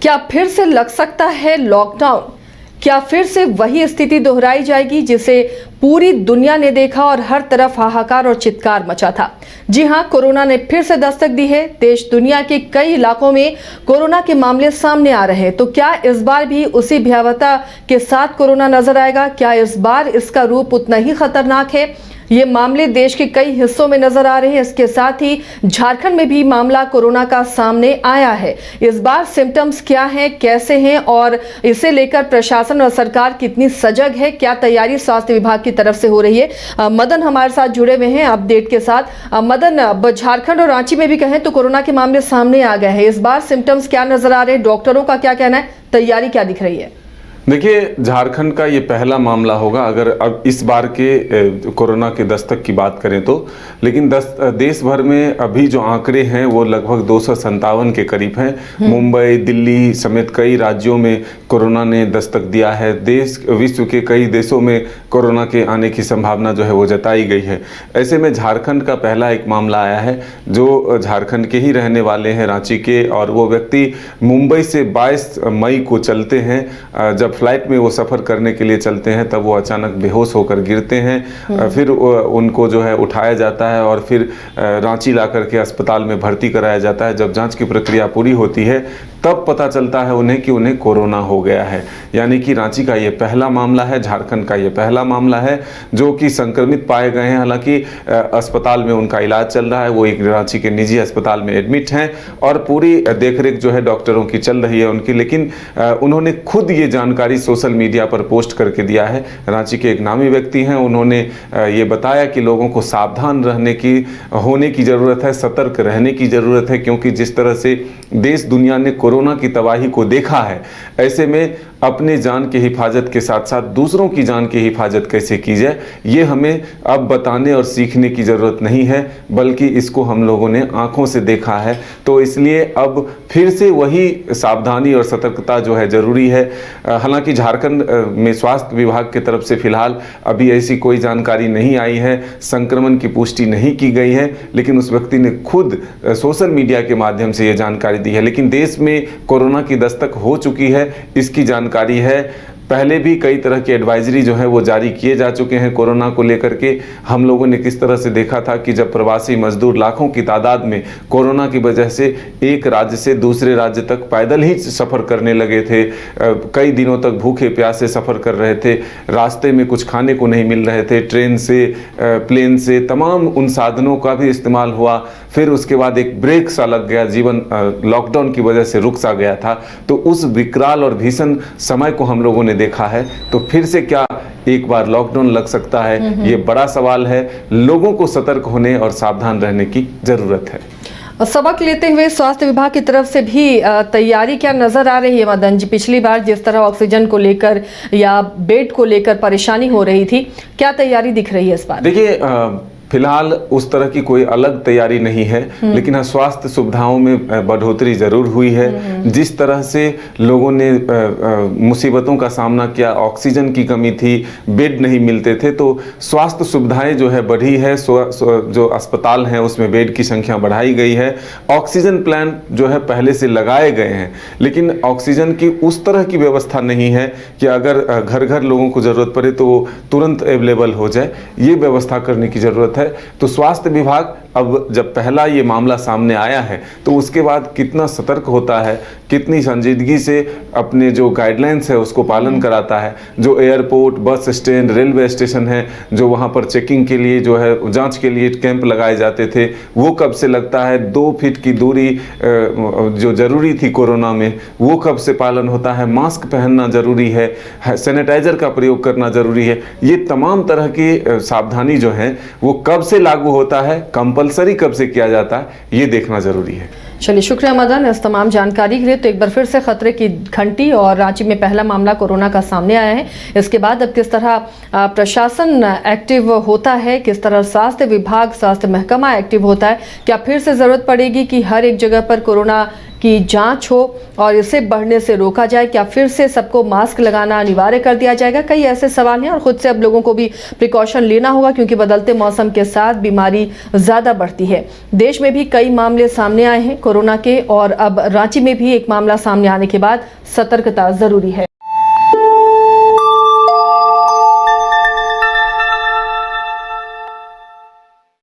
क्या फिर से लग सकता है लॉकडाउन? क्या फिर से वही स्थिति दोहराई जाएगी जिसे पूरी दुनिया ने देखा और हर तरफ हाहाकार और चित्कार मचा था? जी हां, कोरोना ने फिर से दस्तक दी है। देश दुनिया के कई इलाकों में कोरोना के मामले सामने आ रहे हैं। तो क्या इस बार भी उसी भयावहता के साथ कोरोना नजर आएगा? क्या इस बार इसका रूप उतना ही खतरनाक है? ये मामले देश के कई हिस्सों में नजर आ रहे हैं। इसके साथ ही झारखंड में भी मामला कोरोना का सामने आया है। इस बार सिम्टम्स क्या हैं, कैसे हैं और इसे लेकर प्रशासन और सरकार कितनी सजग है, क्या तैयारी स्वास्थ्य विभाग की तरफ से हो रही है? मदन हमारे साथ जुड़े हुए हैं अपडेट के साथ। मदन, झारखंड और रांची में भी कहें तो कोरोना के मामले सामने आ गए हैं। इस बार सिम्टम्स क्या नजर आ रहे हैं? डॉक्टरों का क्या कहना है? तैयारी क्या दिख रही है? देखिए, झारखंड का ये पहला मामला होगा अगर अब इस बार के कोरोना के दस्तक की बात करें तो। लेकिन देश भर में अभी जो आंकड़े हैं वो लगभग 257 के करीब हैं। मुंबई, दिल्ली समेत कई राज्यों में कोरोना ने दस्तक दिया है। विश्व के कई देशों में कोरोना के आने की संभावना जो है वो जताई गई है। ऐसे में झारखंड का पहला एक मामला आया है जो झारखंड के ही रहने वाले हैं, रांची के, और वो व्यक्ति मुंबई से 22 मई को चलते हैं। जब फ्लाइट में वो सफ़र करने के लिए चलते हैं तब वो अचानक बेहोश होकर गिरते हैं। फिर उनको जो है उठाया जाता है और फिर रांची ला करके अस्पताल में भर्ती कराया जाता है। जब जांच की प्रक्रिया पूरी होती है तब पता चलता है उन्हें कि उन्हें कोरोना हो गया है। यानी कि रांची का ये पहला मामला है, झारखंड का ये पहला मामला है जो कि संक्रमित पाए गए हैं। हालांकि अस्पताल में उनका इलाज चल रहा है, वो एक रांची के निजी अस्पताल में एडमिट हैं और पूरी देखरेख जो है डॉक्टरों की चल रही है उनकी। लेकिन उन्होंने खुद ये जानकारी सोशल मीडिया पर पोस्ट करके दिया है। रांची के एक नामी व्यक्ति हैं, उन्होंने ये बताया कि लोगों को सावधान होने की ज़रूरत है, सतर्क रहने की ज़रूरत है, क्योंकि जिस तरह से देश दुनिया ने कोरोना की तबाही को देखा है, ऐसे में अपने जान की हिफाजत के साथ साथ दूसरों की जान की हिफाजत कैसे की जाए ये हमें अब बताने और सीखने की ज़रूरत नहीं है, बल्कि इसको हम लोगों ने आंखों से देखा है। तो इसलिए अब फिर से वही सावधानी और सतर्कता जो है ज़रूरी है। हालांकि झारखंड में स्वास्थ्य विभाग की तरफ से फिलहाल अभी ऐसी कोई जानकारी नहीं आई है, संक्रमण की पुष्टि नहीं की गई है, लेकिन उस व्यक्ति ने खुद सोशल मीडिया के माध्यम से ये जानकारी दी है। लेकिन देश में कोरोना की दस्तक हो चुकी है, इसकी जानकारी है। पहले भी कई तरह की एडवाइजरी जो है वो जारी किए जा चुके हैं कोरोना को लेकर के। हम लोगों ने किस तरह से देखा था कि जब प्रवासी मजदूर लाखों की तादाद में कोरोना की वजह से एक राज्य से दूसरे राज्य तक पैदल ही सफ़र करने लगे थे, कई दिनों तक भूखे प्यासे सफ़र कर रहे थे, रास्ते में कुछ खाने को नहीं मिल रहे थे, ट्रेन से, प्लेन से, तमाम उन साधनों का भी इस्तेमाल हुआ। फिर उसके बाद एक ब्रेक सा लग गया, जीवन लॉकडाउन की वजह से रुक सा गया था। तो उस विकराल और भीषण समय को हम लोगों ने देखा है। तो फिर से क्या एक बार लॉकडाउन लग सकता है? ये बड़ा सवाल है। लोगों को सतर्क होने और सावधान रहने की जरूरत है। सबक लेते हुए स्वास्थ्य विभाग की तरफ से भी तैयारी क्या नजर आ रही है मदन जी? पिछली बार जिस तरह ऑक्सीजन को लेकर या बेड को लेकर परेशानी हो रही थी, क्या तैयारी दिख रही है इस बार? देखिए, फिलहाल उस तरह की कोई अलग तैयारी नहीं है, लेकिन स्वास्थ्य सुविधाओं में बढ़ोतरी जरूर हुई है। जिस तरह से लोगों ने मुसीबतों का सामना किया, ऑक्सीजन की कमी थी, बेड नहीं मिलते थे, तो स्वास्थ्य सुविधाएं जो है बढ़ी है। जो अस्पताल हैं उसमें बेड की संख्या बढ़ाई गई है। ऑक्सीजन प्लांट जो है पहले से लगाए गए हैं, लेकिन ऑक्सीजन की उस तरह की व्यवस्था नहीं है कि अगर घर घर लोगों को ज़रूरत पड़े तो वो तुरंत अवेलेबल हो जाए। ये व्यवस्था करने की ज़रूरत है। तो स्वास्थ्य विभाग अब जब पहला ये मामला सामने आया है तो उसके बाद कितना सतर्क होता है, कितनी संजीदगी से अपने जो गाइडलाइंस है उसको पालन कराता है। जो airport, bus stand, railway station है, जो वहाँ पर चेकिंग के लिए जो है जांच के लिए कैंप लगाए जाते थे, वो कब से लगता है। 2 फीट की दूरी जो ज़रूरी थी कोरोना में, वो कब से पालन होता है। मास्क पहनना ज़रूरी है, सैनिटाइजर का प्रयोग करना ज़रूरी है। ये तमाम तरह की सावधानी जो है वो कब से लागू होता है, कंपलसरी कब से किया जाता है, ये देखना ज़रूरी है। चलिए, शुक्रिया मदन इस तमाम जानकारी के लिए। तो एक बार फिर से खतरे की घंटी और रांची में पहला मामला कोरोना का सामने आया है। इसके बाद अब किस तरह प्रशासन एक्टिव होता है, किस तरह स्वास्थ्य विभाग, स्वास्थ्य महकमा एक्टिव होता है, क्या फिर से ज़रूरत पड़ेगी कि हर एक जगह पर कोरोना की जांच हो और इसे बढ़ने से रोका जाए? क्या फिर से सबको मास्क लगाना अनिवार्य कर दिया जाएगा? कई ऐसे सवाल हैं और खुद से अब लोगों को भी प्रिकॉशन लेना होगा, क्योंकि बदलते मौसम के साथ बीमारी ज़्यादा बढ़ती है। देश में भी कई मामले सामने आए हैं कोरोना के, और अब रांची में भी एक मामला सामने आने के बाद सतर्कता ज़रूरी है।